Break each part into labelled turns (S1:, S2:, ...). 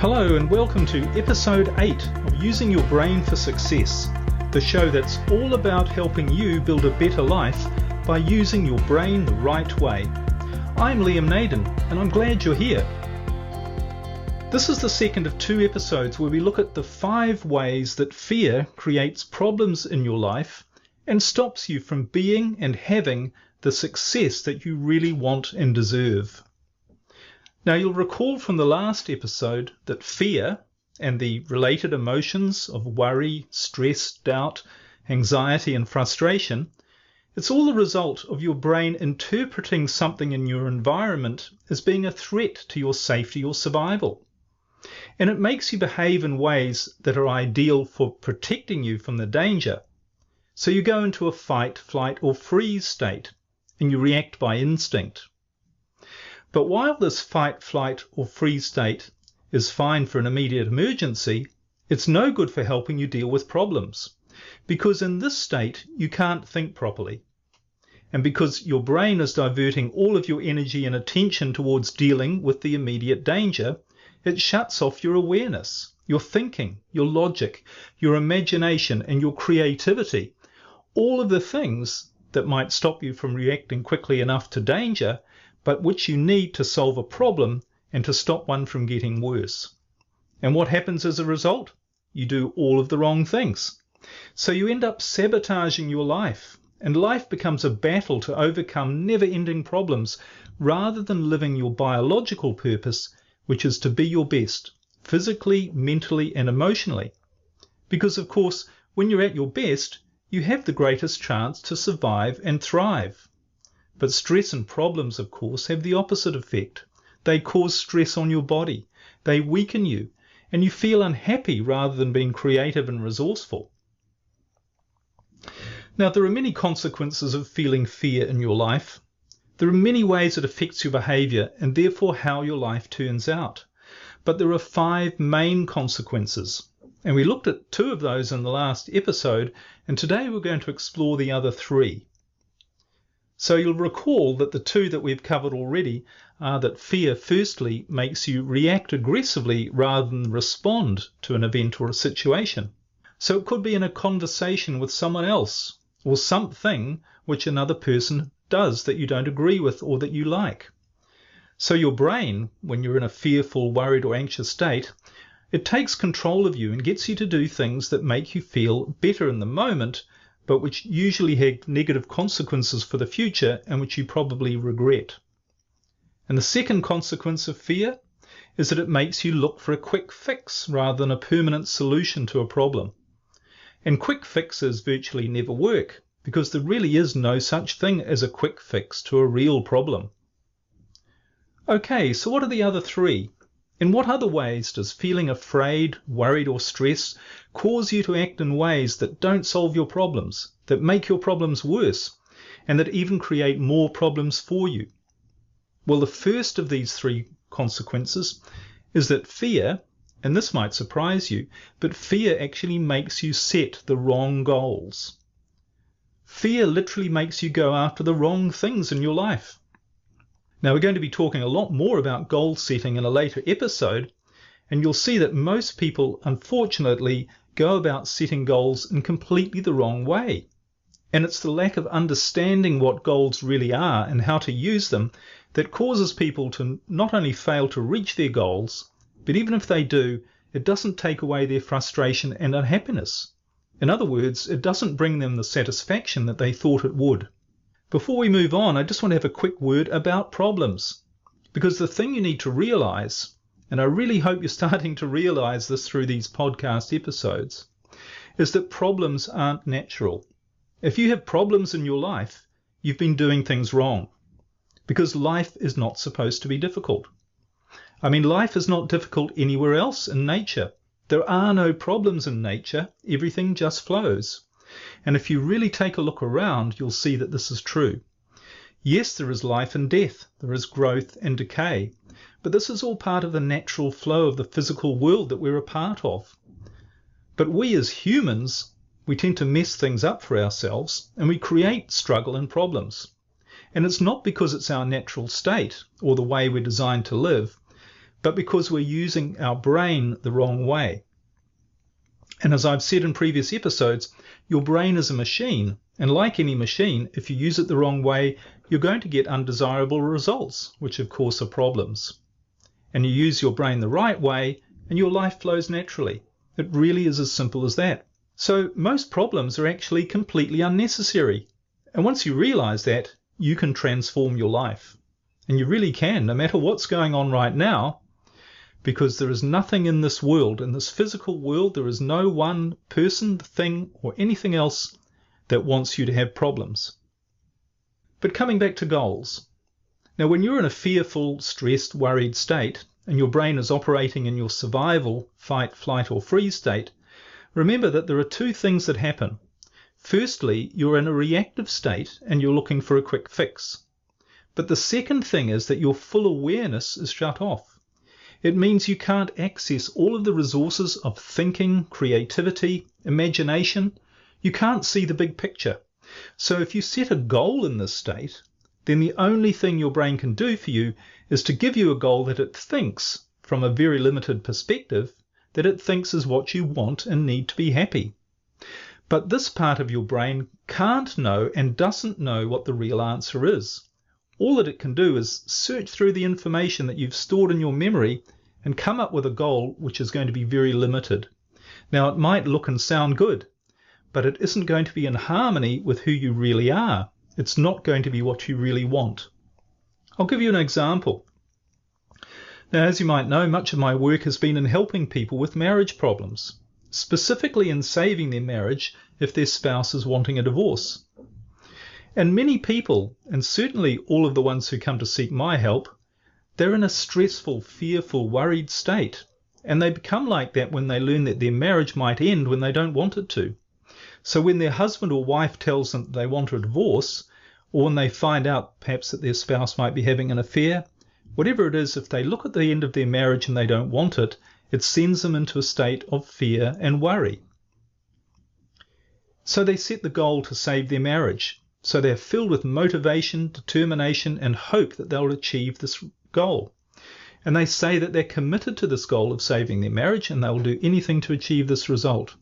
S1: Hello and welcome to episode 8 of Using Your Brain for Success, the show that's all about helping you build a better life by using your brain the right way. I'm Liam Naden and I'm glad you're here. This is the second of 2 episodes where we look at the 5 ways that fear creates problems in your life and stops you from being and having the success that you really want and deserve. Now, you'll recall from the last episode that fear and the related emotions of worry, stress, doubt, anxiety, and frustration, it's all the result of your brain interpreting something in your environment as being a threat to your safety or survival. And it makes you behave in ways that are ideal for protecting you from the danger. So you go into a fight, flight, or freeze state, and you react by instinct. But while this fight, flight, or freeze state is fine for an immediate emergency, it's no good for helping you deal with problems, because in this state you can't think properly. And because your brain is diverting all of your energy and attention towards dealing with the immediate danger, it shuts off your awareness, your thinking, your logic, your imagination, and your creativity. All of the things that might stop you from reacting quickly enough to danger, but which you need to solve a problem and to stop one from getting worse. And what happens as a result? You do all of the wrong things. So you end up sabotaging your life, and life becomes a battle to overcome never-ending problems rather than living your biological purpose, which is to be your best, physically, mentally, and emotionally. Because, of course, when you're at your best, you have the greatest chance to survive and thrive. But stress and problems, of course, have the opposite effect. They cause stress on your body, they weaken you, and you feel unhappy rather than being creative and resourceful. Now, there are many consequences of feeling fear in your life. There are many ways it affects your behavior and therefore how your life turns out. But there are 5 main consequences, and we looked at 2 of those in the last episode, and today we're going to explore the other 3. So you'll recall that the 2 that we've covered already are that fear, firstly, makes you react aggressively rather than respond to an event or a situation. So it could be in a conversation with someone else or something which another person does that you don't agree with or that you like. So your brain, when you're in a fearful, worried or anxious state, it takes control of you and gets you to do things that make you feel better in the moment, but which usually have negative consequences for the future and which you probably regret. And the second consequence of fear is that it makes you look for a quick fix rather than a permanent solution to a problem. And quick fixes virtually never work because there really is no such thing as a quick fix to a real problem. Okay, so what are the other 3? In what other ways does feeling afraid, worried or stressed cause you to act in ways that don't solve your problems, that make your problems worse, and that even create more problems for you? Well, the first of these 3 consequences is that fear, and this might surprise you, but fear actually makes you set the wrong goals. Fear literally makes you go after the wrong things in your life. Now, we're going to be talking a lot more about goal setting in a later episode, and you'll see that most people, unfortunately, go about setting goals in completely the wrong way. And it's the lack of understanding what goals really are and how to use them that causes people to not only fail to reach their goals, but even if they do, it doesn't take away their frustration and unhappiness. In other words, it doesn't bring them the satisfaction that they thought it would. Before we move on, I just want to have a quick word about problems, because the thing you need to realize, and I really hope you're starting to realize this through these podcast episodes, is that problems aren't natural. If you have problems in your life, you've been doing things wrong, because life is not supposed to be difficult. I mean, life is not difficult anywhere else in nature. There are no problems in nature. Everything just flows. And if you really take a look around, you'll see that this is true. Yes, there is life and death, there is growth and decay, but this is all part of the natural flow of the physical world that we're a part of. But we as humans, we tend to mess things up for ourselves and we create struggle and problems. And it's not because it's our natural state or the way we're designed to live, but because we're using our brain the wrong way. And as I've said in previous episodes, your brain is a machine, and like any machine, if you use it the wrong way, you're going to get undesirable results, which of course are problems. And you use your brain the right way, and your life flows naturally. It really is as simple as that. So most problems are actually completely unnecessary. And once you realize that, you can transform your life. And you really can, no matter what's going on right now, because there is nothing in this world, in this physical world, there is no one person, thing, or anything else that wants you to have problems. But coming back to goals. Now, when you're in a fearful, stressed, worried state, and your brain is operating in your survival, fight, flight, or freeze state, remember that there are two things that happen. Firstly, you're in a reactive state and you're looking for a quick fix. But the second thing is that your full awareness is shut off. It means you can't access all of the resources of thinking, creativity, imagination. You can't see the big picture. So if you set a goal in this state, then the only thing your brain can do for you is to give you a goal that it thinks, from a very limited perspective, that it thinks is what you want and need to be happy. But this part of your brain can't know and doesn't know what the real answer is. All that it can do is search through the information that you've stored in your memory and come up with a goal which is going to be very limited. Now, it might look and sound good, but it isn't going to be in harmony with who you really are. It's not going to be what you really want. I'll give you an example. Now, as you might know, much of my work has been in helping people with marriage problems, specifically in saving their marriage if their spouse is wanting a divorce. And many people, and certainly all of the ones who come to seek my help, they're in a stressful, fearful, worried state. And they become like that when they learn that their marriage might end when they don't want it to. So when their husband or wife tells them they want a divorce, or when they find out perhaps that their spouse might be having an affair, whatever it is, if they look at the end of their marriage and they don't want it, it sends them into a state of fear and worry. So they set the goal to save their marriage. So they're filled with motivation, determination, and hope that they'll achieve this goal. And they say that they're committed to this goal of saving their marriage and they will do anything to achieve this result.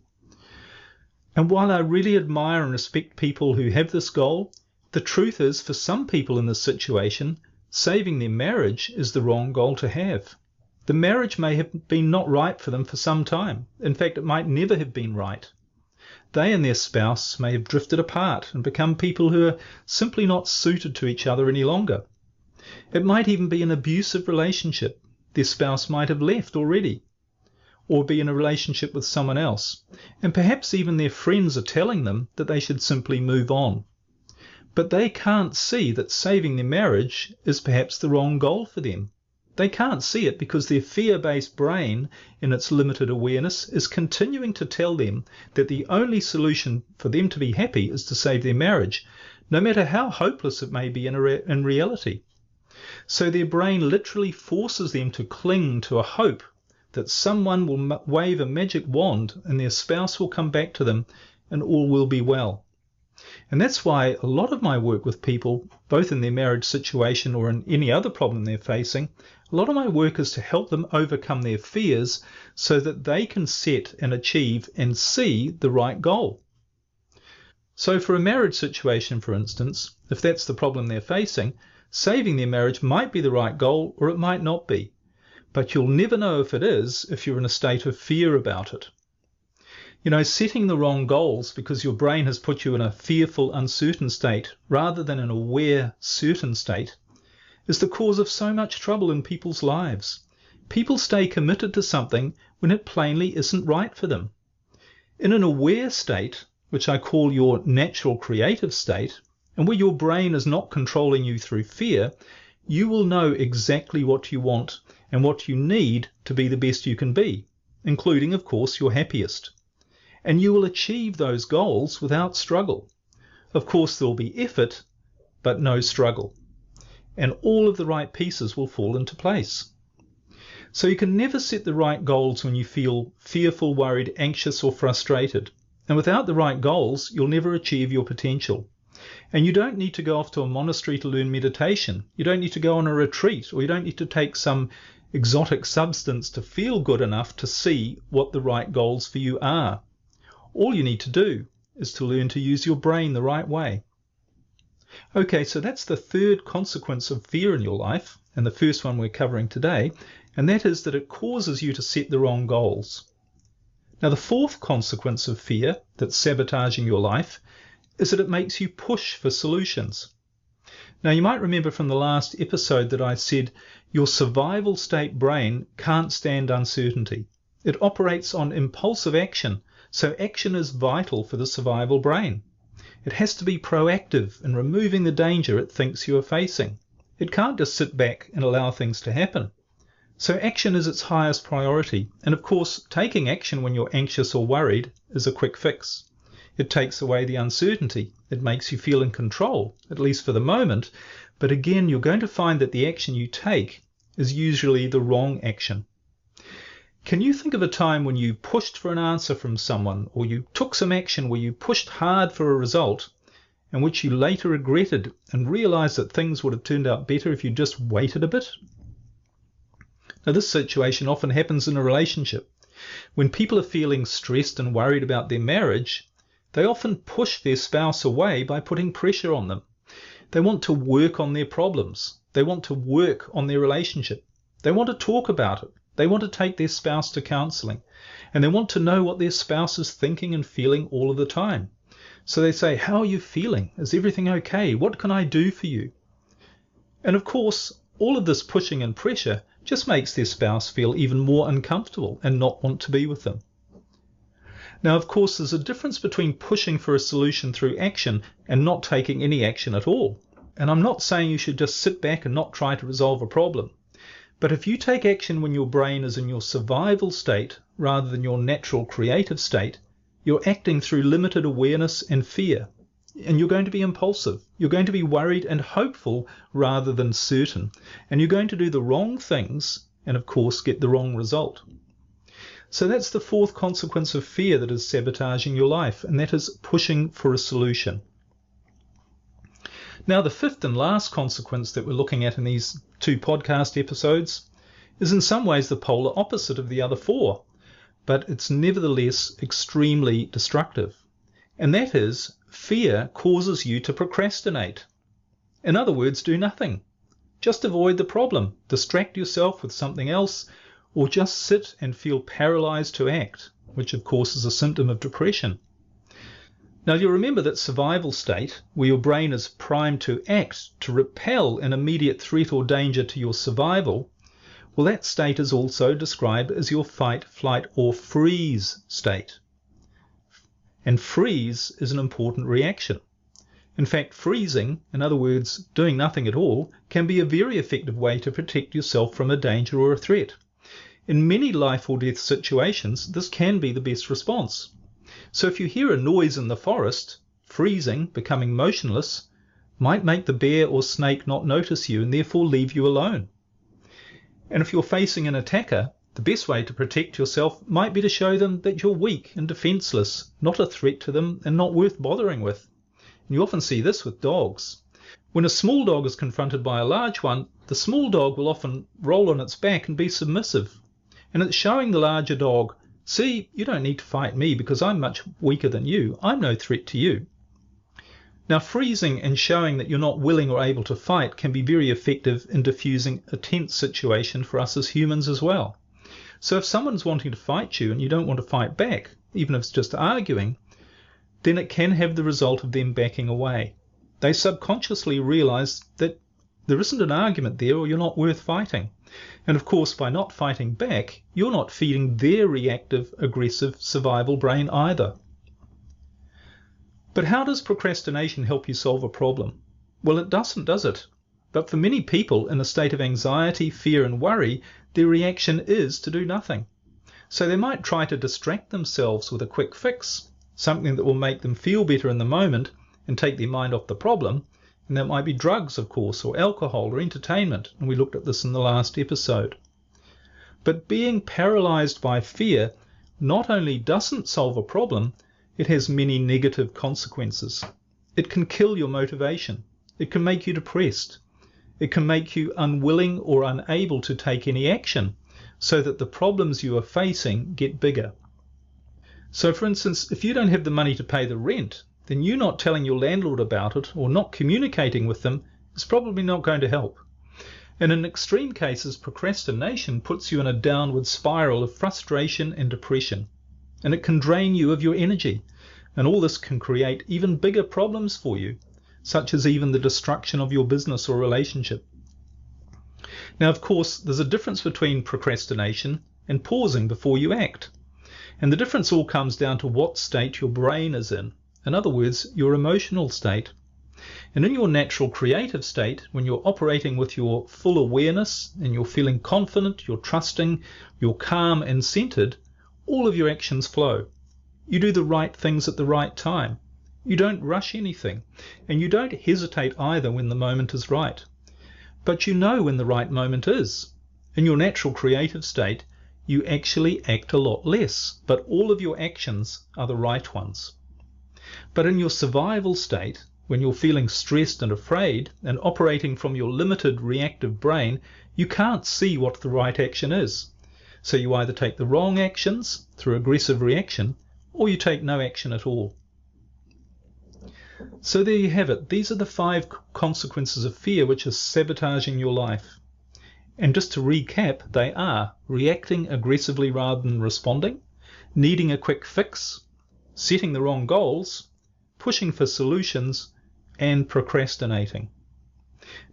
S1: And while I really admire and respect people who have this goal, the truth is, for some people in this situation, saving their marriage is the wrong goal to have. The marriage may have been not right for them for some time. In fact, it might never have been right. They and their spouse may have drifted apart and become people who are simply not suited to each other any longer. It might even be an abusive relationship. Their spouse might have left already, or be in a relationship with someone else. And perhaps even their friends are telling them that they should simply move on. But they can't see that saving their marriage is perhaps the wrong goal for them. They can't see it because their fear-based brain, in its limited awareness, is continuing to tell them that the only solution for them to be happy is to save their marriage, no matter how hopeless it may be in reality. So their brain literally forces them to cling to a hope that someone will wave a magic wand and their spouse will come back to them and all will be well. And that's why a lot of my work with people, both in their marriage situation or in any other problem they're facing, a lot of my work is to help them overcome their fears so that they can set and achieve and see the right goal. So for a marriage situation, for instance, if that's the problem they're facing, saving their marriage might be the right goal or it might not be. But you'll never know if it is if you're in a state of fear about it. You know, setting the wrong goals because your brain has put you in a fearful, uncertain state rather than an aware, certain state is the cause of so much trouble in people's lives. People stay committed to something when it plainly isn't right for them. In an aware state, which I call your natural creative state, and where your brain is not controlling you through fear, you will know exactly what you want and what you need to be the best you can be, including, of course, your happiest. And you will achieve those goals without struggle. Of course, there will be effort, but no struggle. And all of the right pieces will fall into place. So you can never set the right goals when you feel fearful, worried, anxious, or frustrated. And without the right goals, you'll never achieve your potential. And you don't need to go off to a monastery to learn meditation. You don't need to go on a retreat, or you don't need to take some exotic substance to feel good enough to see what the right goals for you are. All you need to do is to learn to use your brain the right way. Okay, so that's the third consequence of fear in your life, and the first one we're covering today, and that is that it causes you to set the wrong goals. Now, the fourth consequence of fear that's sabotaging your life is that it makes you push for solutions. Now, you might remember from the last episode that I said your survival state brain can't stand uncertainty. It operates on impulsive action, so action is vital for the survival brain. It has to be proactive in removing the danger it thinks you are facing. It can't just sit back and allow things to happen. So action is its highest priority, and of course taking action when you're anxious or worried is a quick fix. It takes away the uncertainty. It makes you feel in control, at least for the moment, but again you're going to find that the action you take is usually the wrong action. Can you think of a time when you pushed for an answer from someone, or you took some action where you pushed hard for a result, and which you later regretted and realized that things would have turned out better if you just waited a bit? Now, this situation often happens in a relationship. When people are feeling stressed and worried about their marriage, they often push their spouse away by putting pressure on them. They want to work on their problems. They want to work on their relationship. They want to talk about it. They want to take their spouse to counseling. And they want to know what their spouse is thinking and feeling all of the time. So they say, "How are you feeling? Is everything okay? What can I do for you?" And of course, all of this pushing and pressure just makes their spouse feel even more uncomfortable and not want to be with them. Now, of course, there's a difference between pushing for a solution through action and not taking any action at all. And I'm not saying you should just sit back and not try to resolve a problem. But if you take action when your brain is in your survival state rather than your natural creative state, you're acting through limited awareness and fear. And you're going to be impulsive. You're going to be worried and hopeful rather than certain. And you're going to do the wrong things and, of course, get the wrong result. So that's the fourth consequence of fear that is sabotaging your life, and that is pushing for a solution. Now, the fifth and last consequence that we're looking at in these two podcast episodes is in some ways the polar opposite of the other four, but it's nevertheless extremely destructive. And that is, fear causes you to procrastinate. In other words, do nothing. Just avoid the problem, distract yourself with something else, or just sit and feel paralyzed to act, which of course is a symptom of depression. Now, you'll remember that survival state, where your brain is primed to act, to repel an immediate threat or danger to your survival, well, that state is also described as your fight, flight, or freeze state. And freeze is an important reaction. In fact, freezing, in other words, doing nothing at all, can be a very effective way to protect yourself from a danger or a threat. In many life or death situations, this can be the best response. So if you hear a noise in the forest, freezing, becoming motionless, might make the bear or snake not notice you and therefore leave you alone. And if you're facing an attacker, the best way to protect yourself might be to show them that you're weak and defenseless, not a threat to them and not worth bothering with. And you often see this with dogs. When a small dog is confronted by a large one, the small dog will often roll on its back and be submissive. And it's showing the larger dog, "See, you don't need to fight me because I'm much weaker than you. I'm no threat to you." Now, freezing and showing that you're not willing or able to fight can be very effective in diffusing a tense situation for us as humans as well. So if someone's wanting to fight you and you don't want to fight back, even if it's just arguing, then it can have the result of them backing away. They subconsciously realize that there isn't an argument there or you're not worth fighting. And of course, by not fighting back, you're not feeding their reactive, aggressive survival brain either. But how does procrastination help you solve a problem? Well, it doesn't, does it? But for many people in a state of anxiety, fear and worry, their reaction is to do nothing. So they might try to distract themselves with a quick fix, something that will make them feel better in the moment and take their mind off the problem. And that might be drugs, of course, or alcohol or entertainment, and we looked at this in the last episode. But being paralyzed by fear not only doesn't solve a problem, it has many negative consequences. It can kill your motivation. It can make you depressed. It can make you unwilling or unable to take any action, so that the problems you are facing get bigger. So for instance, if you don't have the money to pay the rent, then you not telling your landlord about it or not communicating with them is probably not going to help. And in extreme cases, procrastination puts you in a downward spiral of frustration and depression, and it can drain you of your energy, and all this can create even bigger problems for you, such as even the destruction of your business or relationship. Now, of course, there's a difference between procrastination and pausing before you act. And the difference all comes down to what state your brain is in. In other words, your emotional state. And in your natural creative state, when you're operating with your full awareness and you're feeling confident, you're trusting, you're calm and centered, all of your actions flow. You do the right things at the right time. You don't rush anything, and you don't hesitate either when the moment is right. But you know when the right moment is. In your natural creative state, you actually act a lot less, but all of your actions are the right ones. But in your survival state, when you're feeling stressed and afraid and operating from your limited reactive brain, you can't see what the right action is. So you either take the wrong actions through aggressive reaction, or you take no action at all. So there you have it. These are the 5 consequences of fear which are sabotaging your life. And just to recap, they are reacting aggressively rather than responding, needing a quick fix, setting the wrong goals, pushing for solutions, and procrastinating.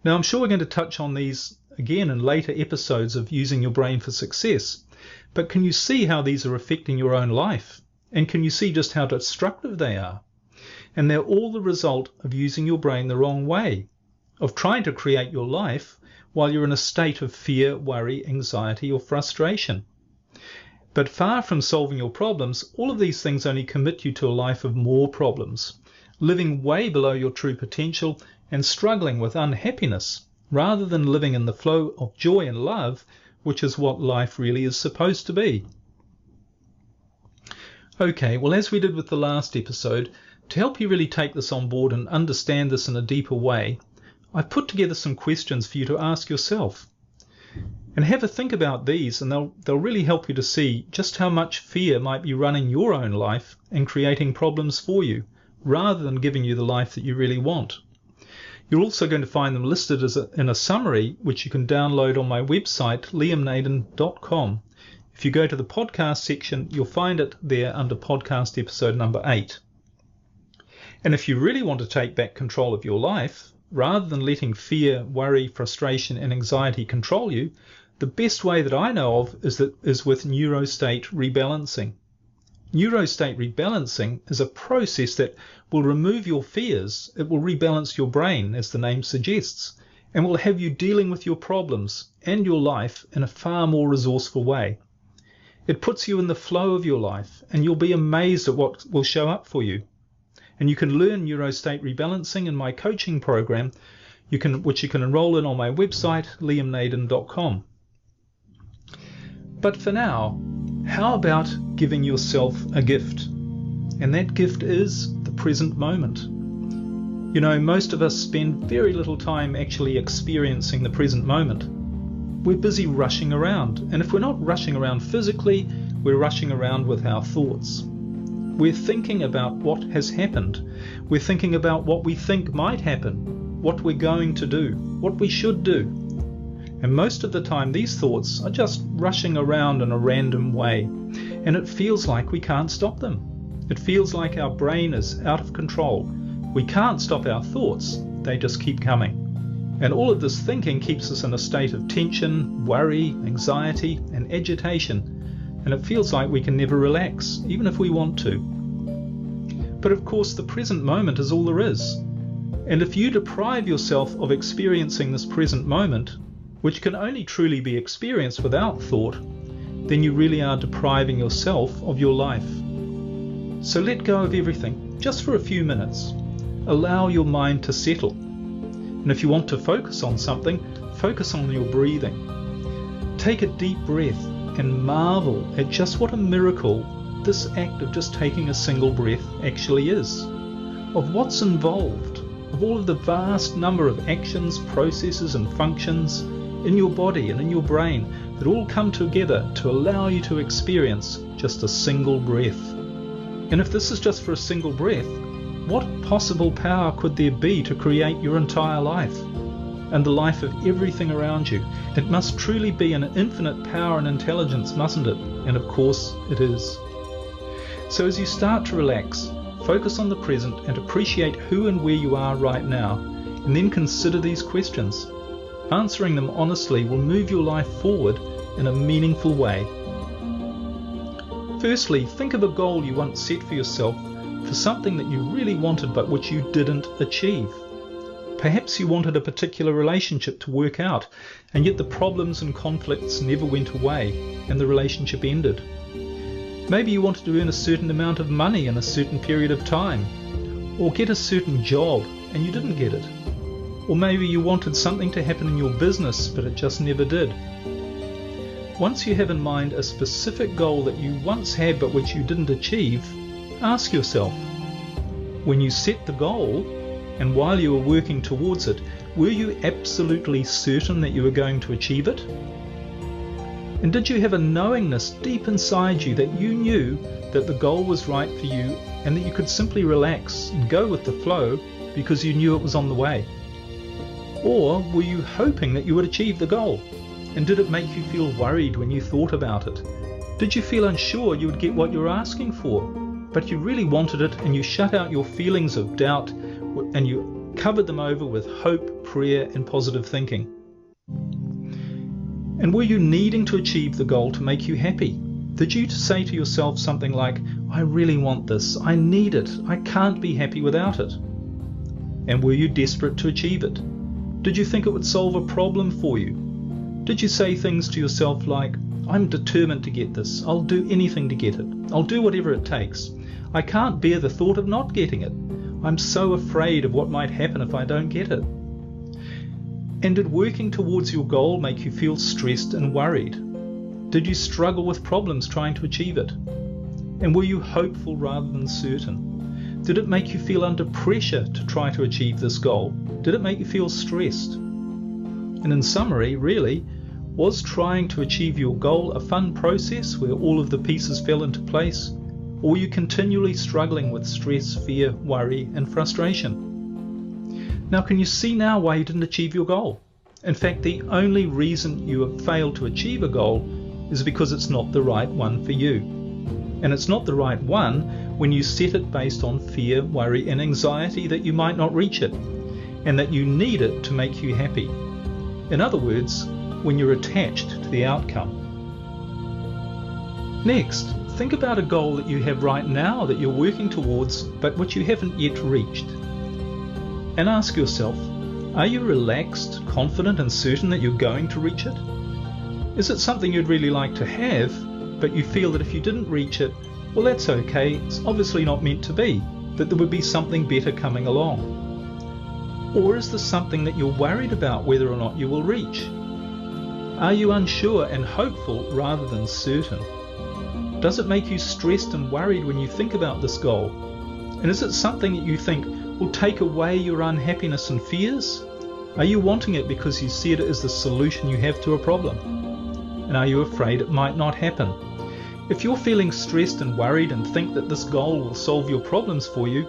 S1: Now, I'm sure we're going to touch on these again in later episodes of using your brain for success, but can you see how these are affecting your own life? And can you see just how destructive they are? And they're all the result of using your brain the wrong way, of trying to create your life while you're in a state of fear, worry, anxiety, or frustration. But far from solving your problems, all of these things only commit you to a life of more problems, living way below your true potential and struggling with unhappiness, rather than living in the flow of joy and love, which is what life really is supposed to be. Okay, well, as we did with the last episode, to help you really take this on board and understand this in a deeper way, I've put together some questions for you to ask yourself. And have a think about these, and they'll really help you to see just how much fear might be running your own life and creating problems for you, rather than giving you the life that you really want. You're also going to find them listed in a summary, which you can download on my website, liamnaden.com. If you go to the podcast section, you'll find it there under podcast episode number 8. And if you really want to take back control of your life, rather than letting fear, worry, frustration, and anxiety control you, the best way that I know of is with neurostate rebalancing. Neurostate rebalancing is a process that will remove your fears. It will rebalance your brain, as the name suggests, and will have you dealing with your problems and your life in a far more resourceful way. It puts you in the flow of your life, and you'll be amazed at what will show up for you. And you can learn neurostate rebalancing in my coaching program, which you can enroll in on my website, liamnaden.com. But for now, how about giving yourself a gift? And that gift is the present moment. You know, most of us spend very little time actually experiencing the present moment. We're busy rushing around, and if we're not rushing around physically, we're rushing around with our thoughts. We're thinking about what has happened. We're thinking about what we think might happen, what we're going to do, what we should do. And most of the time these thoughts are just rushing around in a random way, and it feels like we can't stop them. It feels like our brain is out of control. We can't stop our thoughts, they just keep coming. And all of this thinking keeps us in a state of tension, worry, anxiety, and agitation. And it feels like we can never relax, even if we want to. But of course, the present moment is all there is. And if you deprive yourself of experiencing this present moment, which can only truly be experienced without thought, then you really are depriving yourself of your life. So let go of everything, just for a few minutes. Allow your mind to settle. And if you want to focus on something, focus on your breathing. Take a deep breath and marvel at just what a miracle this act of just taking a single breath actually is, of what's involved, of all of the vast number of actions, processes and functions in your body and in your brain that all come together to allow you to experience just a single breath. And if this is just for a single breath, what possible power could there be to create your entire life and the life of everything around you? It must truly be an infinite power and intelligence, mustn't it? And of course it is. So as you start to relax, focus on the present and appreciate who and where you are right now, and then consider these questions. Answering them honestly will move your life forward in a meaningful way. Firstly, think of a goal you once set for yourself for something that you really wanted but which you didn't achieve. Perhaps you wanted a particular relationship to work out, and yet the problems and conflicts never went away and the relationship ended. Maybe you wanted to earn a certain amount of money in a certain period of time, or get a certain job and you didn't get it. Or maybe you wanted something to happen in your business but it just never did. Once you have in mind a specific goal that you once had but which you didn't achieve, ask yourself, when you set the goal and while you were working towards it, were you absolutely certain that you were going to achieve it? And did you have a knowingness deep inside you that you knew that the goal was right for you and that you could simply relax and go with the flow because you knew it was on the way? Or were you hoping that you would achieve the goal? And did it make you feel worried when you thought about it? Did you feel unsure you would get what you were asking for, but you really wanted it and you shut out your feelings of doubt and you covered them over with hope, prayer and positive thinking? And were you needing to achieve the goal to make you happy? Did you say to yourself something like, I really want this, I need it, I can't be happy without it? And were you desperate to achieve it? Did you think it would solve a problem for you? Did you say things to yourself like, I'm determined to get this, I'll do anything to get it, I'll do whatever it takes, I can't bear the thought of not getting it, I'm so afraid of what might happen if I don't get it? And did working towards your goal make you feel stressed and worried? Did you struggle with problems trying to achieve it? And were you hopeful rather than certain? Did it make you feel under pressure to try to achieve this goal? Did it make you feel stressed? And in summary, really, was trying to achieve your goal a fun process where all of the pieces fell into place? Or were you continually struggling with stress, fear, worry, and frustration? Now, can you see now why you didn't achieve your goal? In fact, the only reason you have failed to achieve a goal is because it's not the right one for you. And it's not the right one when you set it based on fear, worry, and anxiety that you might not reach it, and that you need it to make you happy. In other words, when you're attached to the outcome. Next, think about a goal that you have right now that you're working towards but which you haven't yet reached. And ask yourself, are you relaxed, confident and certain that you're going to reach it? Is it something you'd really like to have, but you feel that if you didn't reach it, well, that's okay, it's obviously not meant to be, that there would be something better coming along? Or is this something that you're worried about whether or not you will reach? Are you unsure and hopeful rather than certain? Does it make you stressed and worried when you think about this goal? And is it something that you think will take away your unhappiness and fears? Are you wanting it because you see it as the solution you have to a problem? And are you afraid it might not happen? If you're feeling stressed and worried and think that this goal will solve your problems for you,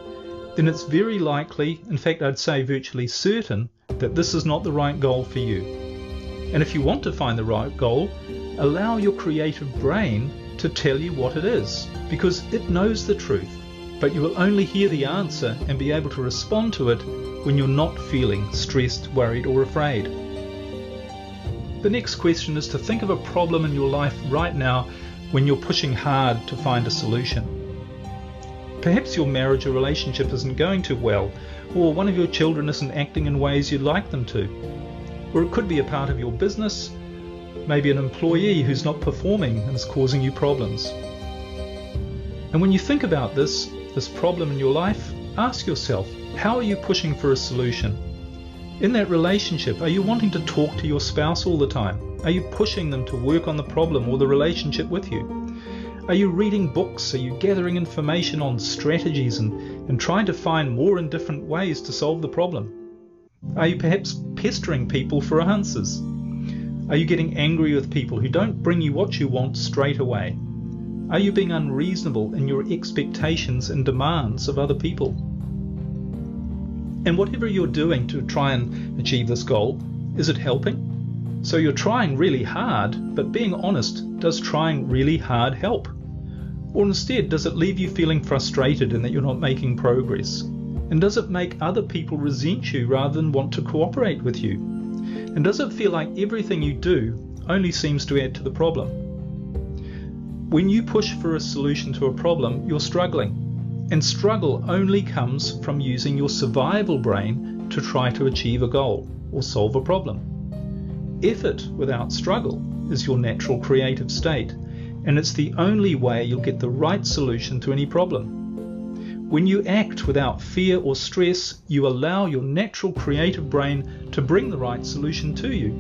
S1: then it's very likely, in fact I'd say virtually certain, that this is not the right goal for you. And if you want to find the right goal, allow your creative brain to tell you what it is, because it knows the truth, but you will only hear the answer and be able to respond to it when you're not feeling stressed, worried or afraid. The next question is to think of a problem in your life right now when you're pushing hard to find a solution. Perhaps your marriage or relationship isn't going too well, or one of your children isn't acting in ways you'd like them to. Or it could be a part of your business, maybe an employee who's not performing and is causing you problems. And when you think about this problem in your life, ask yourself, how are you pushing for a solution? In that relationship, are you wanting to talk to your spouse all the time? Are you pushing them to work on the problem or the relationship with you? Are you reading books? Are you gathering information on strategies and trying to find more and different ways to solve the problem? Are you perhaps pestering people for answers? Are you getting angry with people who don't bring you what you want straight away? Are you being unreasonable in your expectations and demands of other people? And whatever you're doing to try and achieve this goal, is it helping? So you're trying really hard, but being honest, does trying really hard help? Or instead, does it leave you feeling frustrated in that you're not making progress? And does it make other people resent you rather than want to cooperate with you? And does it feel like everything you do only seems to add to the problem? When you push for a solution to a problem, you're struggling. And struggle only comes from using your survival brain to try to achieve a goal or solve a problem. Effort without struggle is your natural creative state, and it's the only way you'll get the right solution to any problem. When you act without fear or stress, you allow your natural creative brain to bring the right solution to you,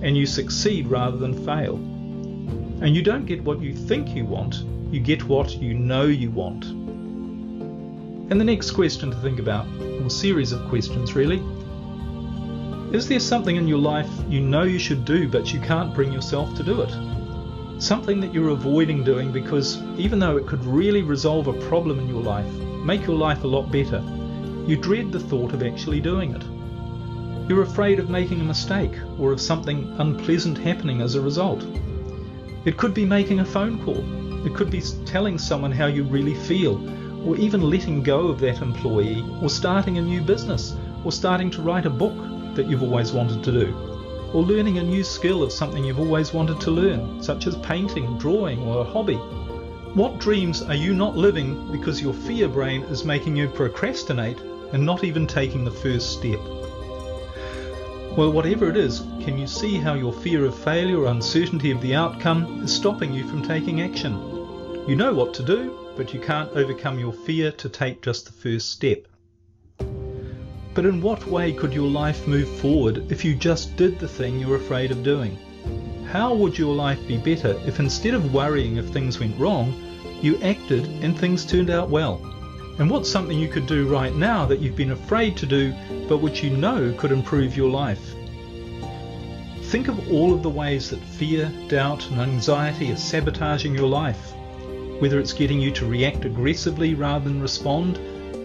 S1: and you succeed rather than fail. And you don't get what you think you want, you get what you know you want. And the next question to think about, or series of questions really, is there something in your life you know you should do but you can't bring yourself to do it? Something that you're avoiding doing because even though it could really resolve a problem in your life, make your life a lot better, you dread the thought of actually doing it. You're afraid of making a mistake or of something unpleasant happening as a result. It could be making a phone call. It could be telling someone how you really feel, or even letting go of that employee, or starting a new business, or starting to write a book that you've always wanted to do, or learning a new skill of something you've always wanted to learn, such as painting, drawing, or a hobby. What dreams are you not living because your fear brain is making you procrastinate and not even taking the first step? Well, whatever it is, can you see how your fear of failure or uncertainty of the outcome is stopping you from taking action? You know what to do, but you can't overcome your fear to take just the first step. But in what way could your life move forward if you just did the thing you're afraid of doing? How would your life be better if instead of worrying if things went wrong, you acted and things turned out well? And what's something you could do right now that you've been afraid to do, but which you know could improve your life? Think of all of the ways that fear, doubt, and anxiety are sabotaging your life. Whether it's getting you to react aggressively rather than respond,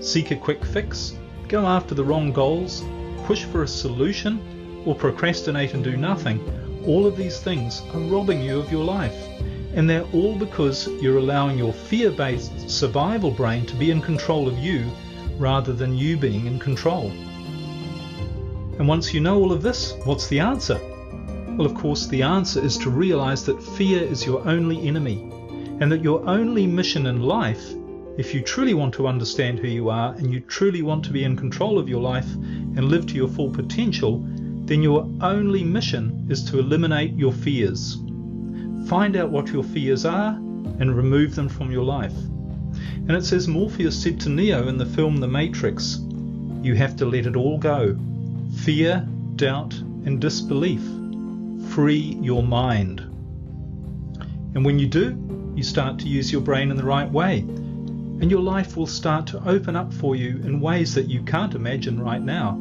S1: seek a quick fix, go after the wrong goals, push for a solution, or procrastinate and do nothing, all of these things are robbing you of your life. And they're all because you're allowing your fear-based survival brain to be in control of you rather than you being in control. And once you know all of this, what's the answer? Well, of course, the answer is to realize that fear is your only enemy, and that your only mission in life, if you truly want to understand who you are and you truly want to be in control of your life and live to your full potential, then your only mission is to eliminate your fears. Find out what your fears are and remove them from your life. And it's as Morpheus said to Neo in the film The Matrix, you have to let it all go. Fear, doubt, and disbelief. Free your mind. And when you do, you start to use your brain in the right way, and your life will start to open up for you in ways that you can't imagine right now.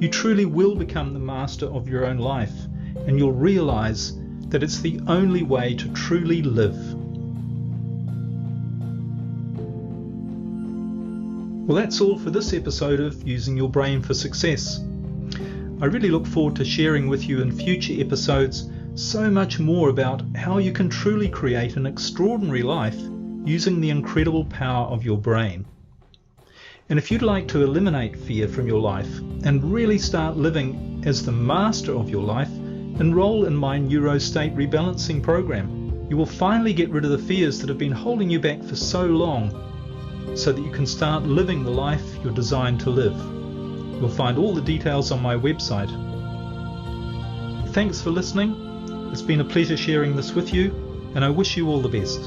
S1: You truly will become the master of your own life, and you'll realize that it's the only way to truly live. Well, that's all for this episode of Using Your Brain for Success. I really look forward to sharing with you in future episodes so much more about how you can truly create an extraordinary life using the incredible power of your brain. And if you'd like to eliminate fear from your life and really start living as the master of your life, enroll in my Neurostate Rebalancing program. You will finally get rid of the fears that have been holding you back for so long, so that you can start living the life you're designed to live. You'll find all the details on my website. Thanks for listening. It's been a pleasure sharing this with you, and I wish you all the best.